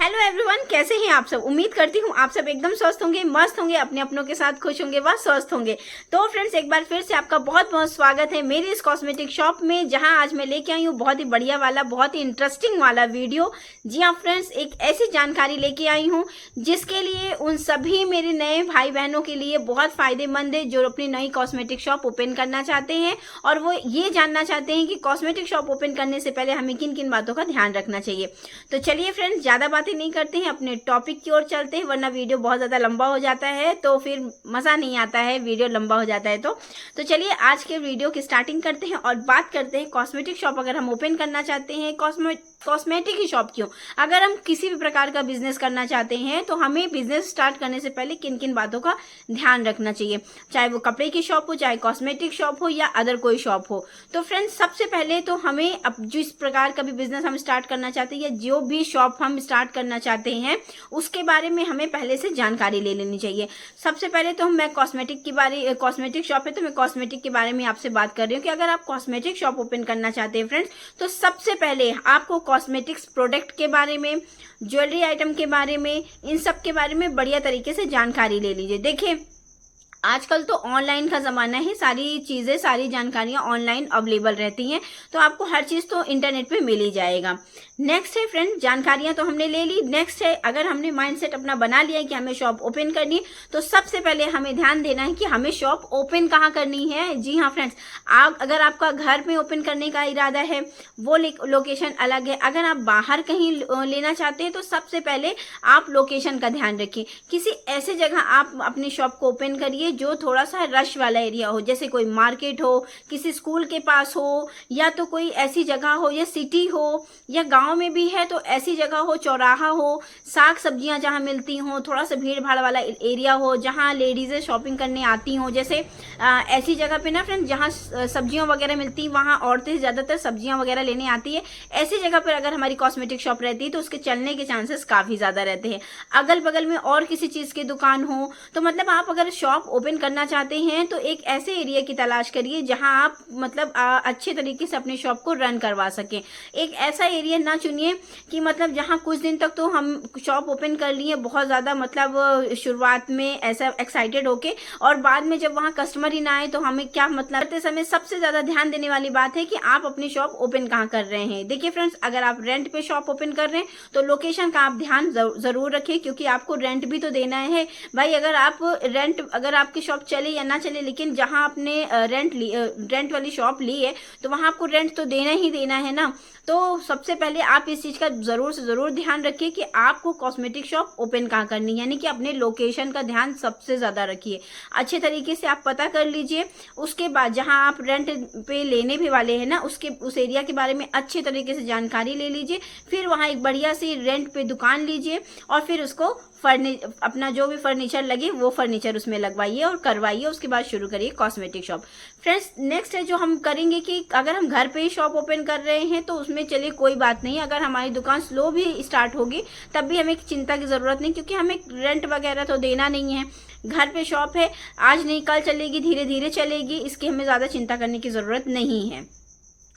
Hello everyone, कैसे हैं आप सब। उम्मीद करती हूँ आप सब एकदम स्वस्थ होंगे, मस्त होंगे, अपने अपनों के साथ खुश होंगे व स्वस्थ होंगे। तो फ्रेंड्स, एक बार फिर से आपका बहुत बहुत स्वागत है मेरी इस कॉस्मेटिक शॉप में, जहां आज मैं लेके आई हूँ बहुत ही बढ़िया वाला, बहुत ही इंटरेस्टिंग वाला वीडियो। जी हाँ फ्रेंड्स, एक ऐसी जानकारी लेके आई हूँ जिसके लिए उन सभी मेरे नए भाई बहनों के लिए बहुत फायदेमंद है जो अपनी नई कॉस्मेटिक शॉप ओपन करना चाहते हैं और वो ये जानना चाहते हैं कि कॉस्मेटिक शॉप ओपन करने से पहले हमें किन किन बातों का ध्यान रखना चाहिए। तो चलिए फ्रेंड्स, ज्यादा बातें नहीं करते हैं, अपने टॉपिक की ओर चलते हैं, वरना वीडियो बहुत ज्यादा लंबा हो जाता है तो फिर मजा नहीं आता है, वीडियो लंबा हो जाता है। तो चलिए आज के वीडियो की स्टार्टिंग करते हैं और बात करते हैं कॉस्मेटिक शॉप अगर हम ओपन करना चाहते हैं, कॉस्मेटिक ही शॉप क्यों, अगर हम किसी भी प्रकार का बिजनेस करना चाहते हैं तो हमें बिजनेस स्टार्ट करने से पहले किन किन बातों का ध्यान रखना चाहिए, चाहे वो कपड़े की शॉप हो, चाहे कॉस्मेटिक शॉप हो या अदर कोई शॉप हो। तो फ्रेंड्स, सबसे पहले तो हमें अब जिस प्रकार का भी बिजनेस हम स्टार्ट करना चाहते हैं या जो भी शॉप हम स्टार्ट करना चाहते हैं उसके बारे में हमें पहले से जानकारी ले लेनी चाहिए। सबसे पहले तो मैं कॉस्मेटिक शॉप है तो मैं कॉस्मेटिक के बारे में आपसे बात कर रही हूँ कि अगर आप कॉस्मेटिक शॉप ओपन करना चाहते हैं फ्रेंड्स, तो सबसे पहले आपको कॉस्मेटिक्स प्रोडक्ट के बारे में, ज्वेलरी आइटम के बारे में, इन सब के बारे में बढ़िया तरीके से जानकारी ले लीजिए। देखिए, आजकल तो ऑनलाइन का ज़माना है, सारी चीज़ें, सारी जानकारियाँ ऑनलाइन अवेलेबल रहती हैं, तो आपको हर चीज़ तो इंटरनेट पे मिल ही जाएगा। नेक्स्ट है फ्रेंड, जानकारियाँ तो हमने ले ली। नेक्स्ट है, अगर हमने माइंडसेट अपना बना लिया है कि हमें शॉप ओपन करनी है, तो सबसे पहले हमें ध्यान देना है कि हमें शॉप ओपन कहाँ करनी है। जी हाँ फ्रेंड्स, अगर आपका घर में ओपन करने का इरादा है वो लोकेशन अलग है। अगर आप बाहर कहीं लेना चाहते हैं तो सबसे पहले आप लोकेशन का ध्यान रखिए। किसी ऐसे जगह आप अपनी शॉप को ओपन करिए जो थोड़ा सा रश वाला एरिया हो, जैसे कोई मार्केट हो, किसी स्कूल के पास हो, या तो कोई ऐसी जगह हो, या सिटी हो, या गांव में भी है तो ऐसी जगह हो, चौराहा हो, साग सब्जियां जहां मिलती हो, थोड़ा सा भीड़ भाड़ वाला एरिया हो जहां लेडीजें शॉपिंग करने आती हो। जैसे ऐसी जगह पे ना फ्रेंड्स जहां सब्जियां वगैरह मिलती, वहां औरतें ज्यादातर सब्जियां वगैरह लेने आती है। ऐसी जगह पर अगर हमारी कॉस्मेटिक शॉप रहती है तो उसके चलने के चांसेस काफी ज्यादा रहते हैं। अगल बगल में और किसी चीज की दुकान हो, तो मतलब आप अगर शॉप ओपन करना चाहते हैं तो एक ऐसे एरिया की तलाश करिए जहां आप मतलब अच्छे तरीके से अपनी शॉप को रन करवा सकें। एक ऐसा एरिया ना चुनिए कि मतलब जहां कुछ दिन तक तो हम शॉप ओपन कर लिए बहुत ज्यादा, मतलब शुरुआत में ऐसा एक्साइटेड होके, और बाद में जब वहां कस्टमर ही ना आए तो हमें क्या मतलब। करते समय सबसे ज्यादा ध्यान देने वाली बात है कि आप अपनी शॉप ओपन कहाँ कर रहे हैं। देखिए फ्रेंड्स, अगर आप रेंट पे शॉप ओपन कर रहे हैं तो लोकेशन का आप ध्यान जरूर रखिए, क्योंकि आपको रेंट भी तो देना है भाई। अगर आपकी शॉप चले या ना चले, लेकिन जहां आपने रेंट वाली शॉप ली है तो वहां आपको रेंट तो देना ही देना है ना। तो सबसे पहले आप इस चीज का जरूर से जरूर ध्यान रखिए कि आपको कॉस्मेटिक शॉप ओपन कहाँ करनी है, यानी कि अपने लोकेशन का ध्यान सबसे ज्यादा रखिए। अच्छे तरीके से आप पता कर लीजिए। उसके बाद जहां आप रेंट पे लेने भी वाले हैं ना, उस एरिया के बारे में अच्छे तरीके से जानकारी ले लीजिए। फिर वहां एक बढ़िया सी रेंट पे दुकान लीजिए और फिर उसको अपना जो भी फर्नीचर लगे वो फर्नीचर उसमें लगवाइए और करवाइए। उसके बाद शुरू करिए कॉस्मेटिक शॉप। फ्रेंड्स, नेक्स्ट है जो हम करेंगे कि अगर हम घर पे ही शॉप ओपन कर रहे हैं तो उसमें चलिए कोई बात नहीं, अगर हमारी दुकान स्लो भी स्टार्ट होगी तब भी हमें चिंता की जरूरत नहीं, क्योंकि हमें रेंट वगैरह तो देना नहीं है। घर पे शॉप है, आज नहीं कल चलेगी, धीरे धीरे चलेगी, इसकी हमें ज्यादा चिंता करने की जरूरत नहीं है।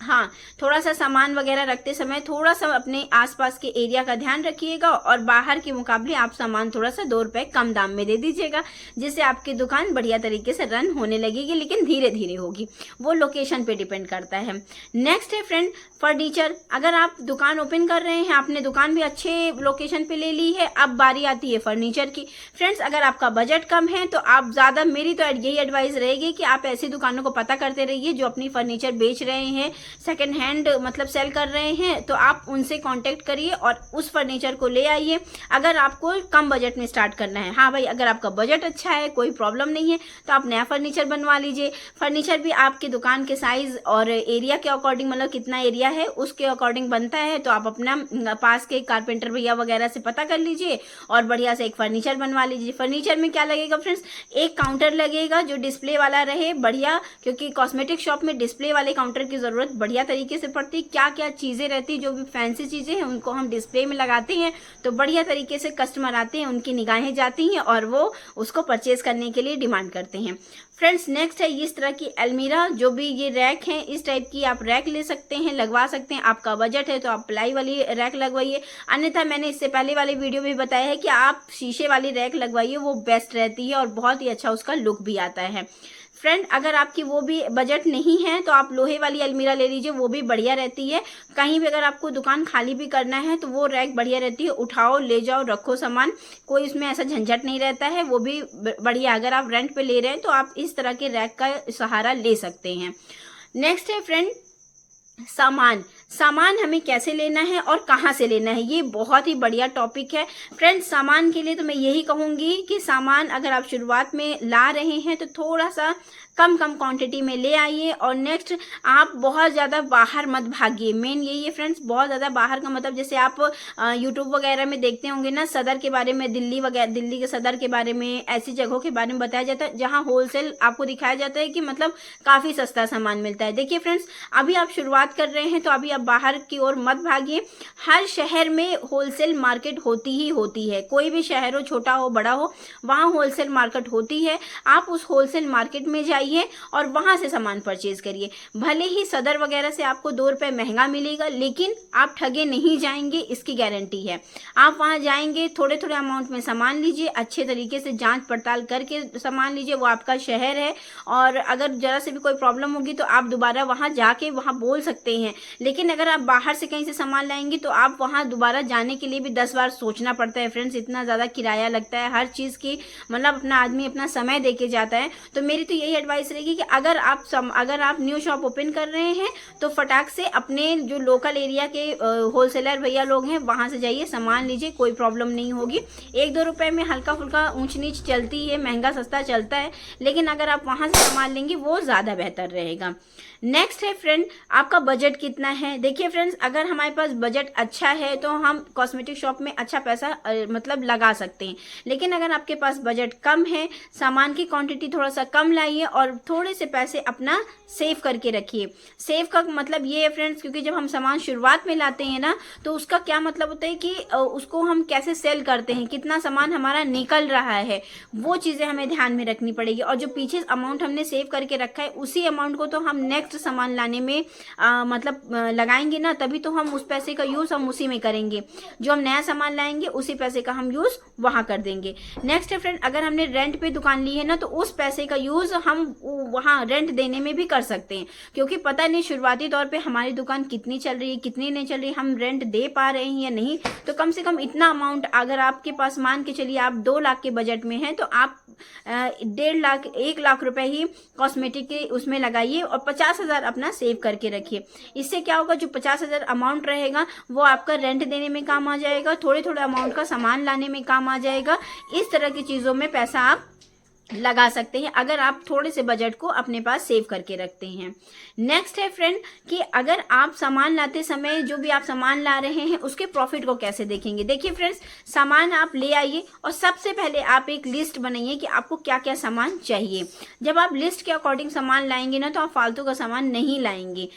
हाँ, थोड़ा सा सामान वगैरह रखते समय थोड़ा सा अपने आसपास के एरिया का ध्यान रखिएगा और बाहर के मुकाबले आप सामान थोड़ा सा 2 रुपए कम दाम में दे दीजिएगा, जिससे आपकी दुकान बढ़िया तरीके से रन होने लगेगी, लेकिन धीरे धीरे होगी, वो लोकेशन पे डिपेंड करता है। नेक्स्ट है फ्रेंड, फर्नीचर। अगर आप दुकान ओपन कर रहे हैं, आपने दुकान भी अच्छे लोकेशन पे ले ली है, अब बारी आती है फर्नीचर की। फ्रेंड्स, अगर आपका बजट कम है तो आप ज्यादा, मेरी तो यही एडवाइस रहेगी कि आप ऐसी दुकानों को पता करते रहिए जो अपनी फर्नीचर बेच रहे हैं, सेकेंड हैंड मतलब सेल कर रहे हैं, तो आप उनसे कांटेक्ट करिए और उस फर्नीचर को ले आइए अगर आपको कम बजट में स्टार्ट करना है। हाँ भाई, अगर आपका बजट अच्छा है, कोई प्रॉब्लम नहीं है, तो आप नया फर्नीचर बनवा लीजिए। फर्नीचर भी आपकी दुकान के साइज और एरिया के अकॉर्डिंग, मतलब कितना एरिया है उसके अकॉर्डिंग बनता है, तो आप अपना पास के कारपेंटर भैया वगैरह से पता कर लीजिए और बढ़िया से एक फर्नीचर बनवा लीजिए। फर्नीचर में क्या लगेगा फ्रेंड्स, एक काउंटर लगेगा जो डिस्प्ले वाला रहे बढ़िया, क्योंकि कॉस्मेटिक शॉप में डिस्प्ले वाले काउंटर की जरूरत बढ़िया तरीके से पड़ती है। क्या क्या चीज़ें रहती है, जो भी फैंसी चीज़ें हैं उनको हम डिस्प्ले में लगाते हैं तो बढ़िया तरीके से कस्टमर आते हैं, उनकी निगाहें जाती हैं और वो उसको परचेज करने के लिए डिमांड करते हैं। फ्रेंड्स नेक्स्ट है इस तरह की अलमीरा, जो भी ये रैक है इस टाइप की आप रैक ले सकते हैं, लगवा सकते हैं। आपका बजट है तो आप प्लाई वाली रैक लगवाइए, अन्यथा मैंने इससे पहले वाले वीडियो में बताया है कि आप शीशे वाली रैक लगवाइए, वो बेस्ट रहती है और बहुत ही अच्छा उसका लुक भी आता है। फ्रेंड अगर आपकी वो भी बजट नहीं है तो आप लोहे वाली अलमीरा ले लीजिए, वो भी बढ़िया रहती है। कहीं भी अगर आपको दुकान खाली भी करना है तो वो रैक बढ़िया रहती है, उठाओ ले जाओ रखो सामान, कोई इसमें ऐसा झंझट नहीं रहता है, वो भी बढ़िया। अगर आप रेंट पे ले रहे हैं तो आप इस तरह के रैक का सहारा ले सकते हैं। नेक्स्ट है फ्रेंड सामान हमें कैसे लेना है और कहाँ से लेना है, ये बहुत ही बढ़िया टॉपिक है। फ्रेंड्स सामान के लिए तो मैं यही कहूँगी कि सामान अगर आप शुरुआत में ला रहे हैं तो थोड़ा सा कम क्वांटिटी में ले आइए। और नेक्स्ट आप बहुत ज़्यादा बाहर मत भागिए, मेन यही है फ्रेंड्स। बहुत ज़्यादा बाहर का मतलब जैसे आप यूट्यूब वगैरह में देखते होंगे ना, सदर के बारे में, दिल्ली के सदर के बारे में, ऐसी जगहों के बारे में बताया जाता है जहाँ होलसेल आपको दिखाया जाता है कि मतलब काफ़ी सस्ता सामान मिलता है। देखिए फ्रेंड्स अभी आप शुरुआत कर रहे हैं तो अभी आप बाहर की ओर मत भागिए। हर शहर में होलसेल मार्केट होती ही होती है, कोई भी शहर हो, छोटा हो बड़ा हो, वहाँ होलसेल मार्केट होती है। आप उस होलसेल मार्केट में जाइए और वहां से सामान परचेज करिए। भले ही सदर वगैरह से आपको 2 रुपए महंगा मिलेगा, लेकिन आप ठगे नहीं जाएंगे, इसकी गारंटी है। आप वहां जाएंगे, थोड़े थोड़े अमाउंट में सामान लीजिए, अच्छे तरीके से जांच पड़ताल करके सामान लीजिए, वो आपका शहर है और अगर जरा से भी कोई प्रॉब्लम होगी तो आप दोबारा वहां जाके वहां बोल सकते हैं। लेकिन अगर आप बाहर से कहीं से सामान लाएंगे तो आप वहां दोबारा जाने के लिए भी 10 बार सोचना पड़ता है फ्रेंड्स, इतना ज़्यादा किराया लगता है हर चीज़ की, मतलब अपना आदमी अपना समय दे के जाता है। तो मेरी तो यही एडवाइस रहेगी कि अगर आप न्यू शॉप ओपन कर रहे हैं तो फटाक से अपने जो लोकल एरिया के होलसेलर भैया लोग हैं वहां से जाइए, सामान लीजिए, कोई प्रॉब्लम नहीं होगी। 1-2 रुपए में हल्का फुल्का ऊंच नीच चलती है, महंगा सस्ता चलता है, लेकिन अगर आप वहां से सामान लेंगे वो ज़्यादा बेहतर रहेगा। नेक्स्ट है फ्रेंड आपका बजट कितना है। देखिए फ्रेंड्स अगर हमारे पास बजट अच्छा है तो हम कॉस्मेटिक शॉप में अच्छा पैसा मतलब लगा सकते हैं, लेकिन अगर आपके पास बजट कम है, सामान की क्वांटिटी थोड़ा सा कम लाइए और थोड़े से पैसे अपना सेव करके रखिए। सेव का मतलब ये है फ्रेंड्स, क्योंकि जब हम सामान शुरुआत में लाते हैं ना तो उसका क्या मतलब होता है कि उसको हम कैसे सेल करते हैं, कितना सामान हमारा निकल रहा है, वो चीज़ें हमें ध्यान में रखनी पड़ेगी। और जो पीछे अमाउंट हमने सेव करके रखा है उसी अमाउंट को तो हम नेक्स्ट सामान लाने में मतलब लगाएंगे ना, तभी तो हम उस पैसे का यूज हम उसी में करेंगे। जो हम नया सामान लाएंगे उसी पैसे का हम यूज वहां कर देंगे। नेक्स्ट है फ्रेंड अगर हमने रेंट पे दुकान ली है ना तो उस पैसे का यूज हम वहां रेंट देने में भी कर सकते हैं, क्योंकि पता नहीं शुरुआती तौर पे हमारी दुकान कितनी चल रही है कितनी नहीं चल रही, हम रेंट दे पा रहे हैं या नहीं। तो कम से कम इतना अमाउंट अगर आपके पास, मान के चलिए आप 2 लाख के बजट में हैं तो आप 1.5 लाख 1 लाख रुपए ही कॉस्मेटिक के उसमें लगाइए और 50,000 अपना सेव करके रखिए। इससे क्या होगा, जो 50,000 अमाउंट रहेगा वो आपका रेंट देने में काम आ जाएगा, थोड़े थोड़े अमाउंट का सामान लाने में काम आ जाएगा। इस तरह की चीज़ों में पैसा आप लगा सकते हैं अगर आप थोड़े से बजट को अपने पास सेव करके रखते हैं। नेक्स्ट है फ्रेंड कि अगर आप सामान लाते समय जो भी आप सामान ला रहे हैं उसके प्रॉफिट को कैसे देखेंगे। देखिए फ्रेंड्स सामान आप ले आइए और सबसे पहले आप एक लिस्ट बनाइए कि आपको क्या क्या सामान चाहिए। जब आप लिस्ट के अकॉर्डिंग सामान लाएंगे ना तो आप फालतू का सामान नहीं लाएंगे,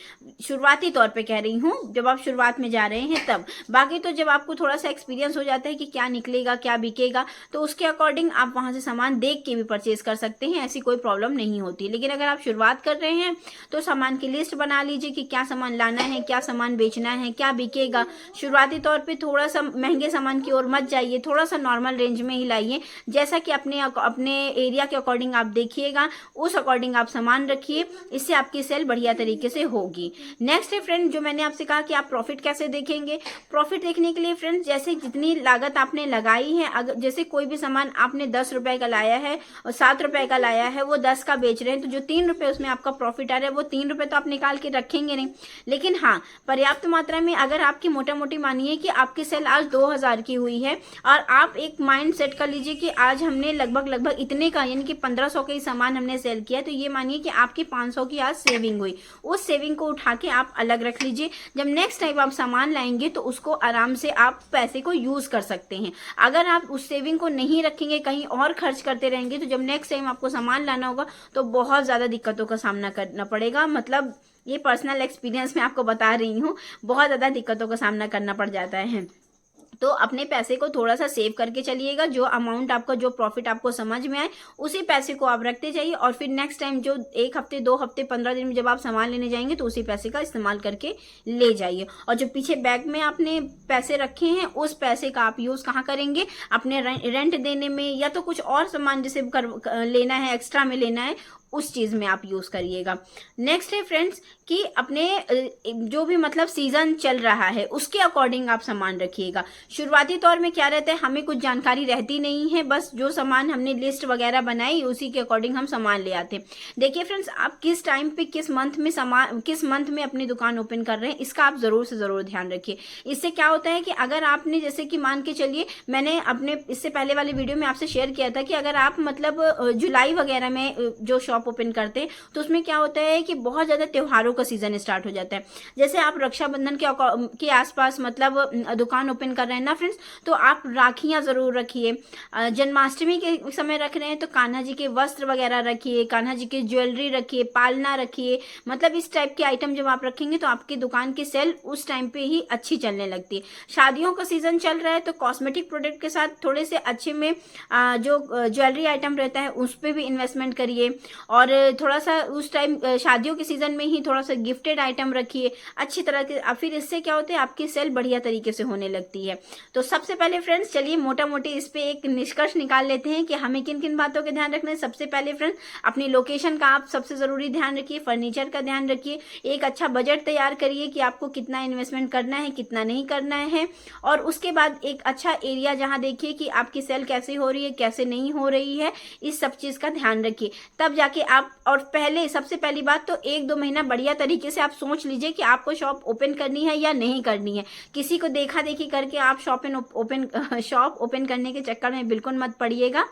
शुरुआती तौर पे कह रही हूँ, जब आप शुरुआत में जा रहे हैं तब। बाकी तो जब आपको थोड़ा सा एक्सपीरियंस हो जाता है कि क्या निकलेगा क्या बिकेगा तो उसके अकॉर्डिंग आप वहां से सामान देख के भी परचेज कर सकते हैं, ऐसी कोई प्रॉब्लम नहीं होती। लेकिन अगर आप शुरुआत कर रहे हैं तो सामान की लिस्ट बना लीजिए कि क्या सामान लाना है, क्या सामान बेचना है, क्या बिकेगा। शुरुआती तौर पे थोड़ा सा महंगे सामान की ओर मत जाइए, थोड़ा सा नॉर्मल रेंज में ही लाइए, जैसा कि अपने एरिया के अकॉर्डिंग आप देखिएगा, उस अकॉर्डिंग आप सामान रखिए, इससे आपकी सेल बढ़िया तरीके से होगी। नेक्स्ट है फ्रेंड जो मैंने आपसे कहा कि आप प्रॉफिट कैसे देखेंगे। प्रॉफिट देखने के लिए फ्रेंड्स जैसे जितनी लागत आपने लगाई है, अगर जैसे कोई भी सामान आपने 10 रुपए का लाया है और 7 रुपए का लाया है, वो 10 का बेच रहे हैं, तो जो 3 रुपए उसमें आपका प्रॉफिट आ रहा है वो 3 रुपए तो आप निकाल के रखेंगे नहीं। लेकिन हाँ पर्याप्त मात्रा में अगर आपकी मोटा मोटी मानिए कि आपकी सेल आज 2000 की हुई है और आप एक माइंड सेट कर लीजिए कि आज हमने लगभग इतने का यानी कि 1500 का ही सामान हमने सेल किया, तो ये मानिए कि आपकी 500 की आज सेविंग हुई। उस सेविंग को उठा के आप अलग रख लीजिए। जब नेक्स्ट टाइम आप सामान लाएंगे तो उसको आराम से आप पैसे को यूज कर सकते हैं। अगर आप उस सेविंग को नहीं रखेंगे, कहीं और खर्च करते रहेंगे, तो जब नेक्स्ट टाइम आपको सामान लाना होगा तो बहुत ज्यादा दिक्कतों का सामना करना पड़ेगा, मतलब ये पर्सनल एक्सपीरियंस मैं आपको बता रही हूँ, बहुत ज़्यादा दिक्कतों का सामना करना पड़ जाता है। तो अपने पैसे को थोड़ा सा सेव करके चलिएगा, जो अमाउंट आपका, जो प्रॉफिट आपको समझ में आए उसी पैसे को आप रखते जाइए, और फिर नेक्स्ट टाइम जो 1 हफ्ते 2 हफ्ते 15 दिन में जब आप सामान लेने जाएंगे तो उसी पैसे का इस्तेमाल करके ले जाइए। और जो पीछे बैग में आपने पैसे रखे हैं उस पैसे का आप यूज़ कहाँ करेंगे, अपने रेंट देने में, या तो कुछ और सामान जैसे लेना है, एक्स्ट्रा में लेना है, उस चीज़ में आप यूज़ करिएगा। नेक्स्ट है फ्रेंड्स कि अपने जो भी मतलब सीज़न चल रहा है उसके अकॉर्डिंग आप सामान रखिएगा। शुरुआती तौर में क्या रहता है, हमें कुछ जानकारी रहती नहीं है, बस जो सामान हमने लिस्ट वगैरह बनाई उसी के अकॉर्डिंग हम सामान ले आते हैं। देखिए फ्रेंड्स, आप किस टाइम पे किस मंथ में अपनी दुकान ओपन कर रहे हैं, इसका आप ज़रूर से ज़रूर ध्यान रखिए। इससे क्या होता है कि अगर आपने, जैसे कि मान के चलिए, मैंने अपने इससे पहले वाले वीडियो में आपसे शेयर किया था कि अगर आप मतलब जुलाई वगैरह में जो शॉप ओपन करते हैं तो उसमें क्या होता है कि बहुत ज़्यादा त्योहारों का सीजन स्टार्ट हो जाता है। जैसे आप रक्षाबंधन के आसपास मतलब दुकान ओपन कर रहे हैं ना फ्रेंड्स, तो आप राखियां ज़रूर रखिए। जन्माष्टमी के समय रख रहे हैं तो कान्हा जी के वस्त्र वगैरह रखिए, कान्हा जी की ज्वेलरी रखिए, पालना रखिए। मतलब इस टाइप के आइटम जब आप रखेंगे तो आपकी दुकान की सेल उस टाइम पे ही अच्छी चलने लगती है। शादियों का सीजन चल रहा है तो कॉस्मेटिक प्रोडक्ट के साथ थोड़े से अच्छे में जो ज्वेलरी आइटम रहता है उस पर भी इन्वेस्टमेंट करिए, और थोड़ा सा उस टाइम शादियों के सीजन में ही थोड़ा सा गिफ्टेड आइटम रखिए अच्छी तरह के। फिर इससे क्या होता है, आपकी सेल बढ़िया तरीके से होने लगती है। तो सबसे पहले फ्रेंड्स चलिए मोटा मोटी इस पे एक निष्कर्ष निकाल लेते हैं कि हमें किन किन बातों का ध्यान रखना है। सबसे पहले फ्रेंड्स, अपनी लोकेशन का आप सबसे ज़रूरी ध्यान रखिए, फर्नीचर का ध्यान रखिए, एक अच्छा बजट तैयार करिए कि आपको कितना इन्वेस्टमेंट करना है, कितना नहीं करना है, और उसके बाद एक अच्छा एरिया जहाँ देखिए कि आपकी सेल कैसे हो रही है, कैसे नहीं हो रही है, इस सब चीज़ का ध्यान रखिए। तब जाके आप, और पहले सबसे पहली बात तो 1-2 महीना बढ़िया तरीके से आप सोच लीजिए कि आपको शॉप ओपन करनी है या नहीं करनी है। किसी को देखा देखी करके आप शॉप ओपन करने के चक्कर में बिल्कुल मत पड़िएगा,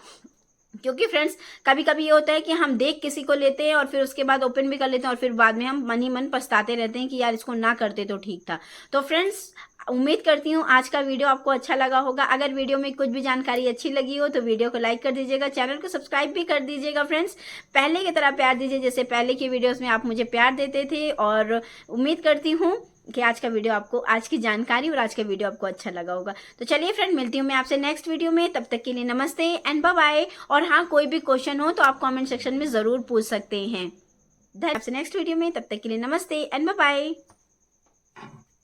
क्योंकि फ्रेंड्स कभी कभी ये होता है कि हम देख किसी को लेते हैं और फिर उसके बाद ओपन भी कर लेते हैं, और फिर बाद में हम मन ही मन पछताते रहते हैं कि यार इसको ना करते तो ठीक था। तो फ्रेंड्स उम्मीद करती हूँ आज का वीडियो आपको अच्छा लगा होगा। अगर वीडियो में कुछ भी जानकारी अच्छी लगी हो तो वीडियो को लाइक कर दीजिएगा, चैनल को सब्सक्राइब भी कर दीजिएगा फ्रेंड्स। पहले की तरह प्यार दीजिए जैसे पहले की वीडियोस में आप मुझे प्यार देते थे, और उम्मीद करती हूँ कि आज की जानकारी और आज का वीडियो आपको अच्छा लगा होगा। तो चलिए फ्रेंड, मिलती हूँ मैं आपसे नेक्स्ट वीडियो में, तब तक के लिए नमस्ते एंड बाय बाय। और हाँ, कोई भी क्वेश्चन हो तो आप कमेंट सेक्शन में ज़रूर पूछ सकते हैं। आपसे नेक्स्ट वीडियो में, तब तक के लिए नमस्ते एंड बाय बाय।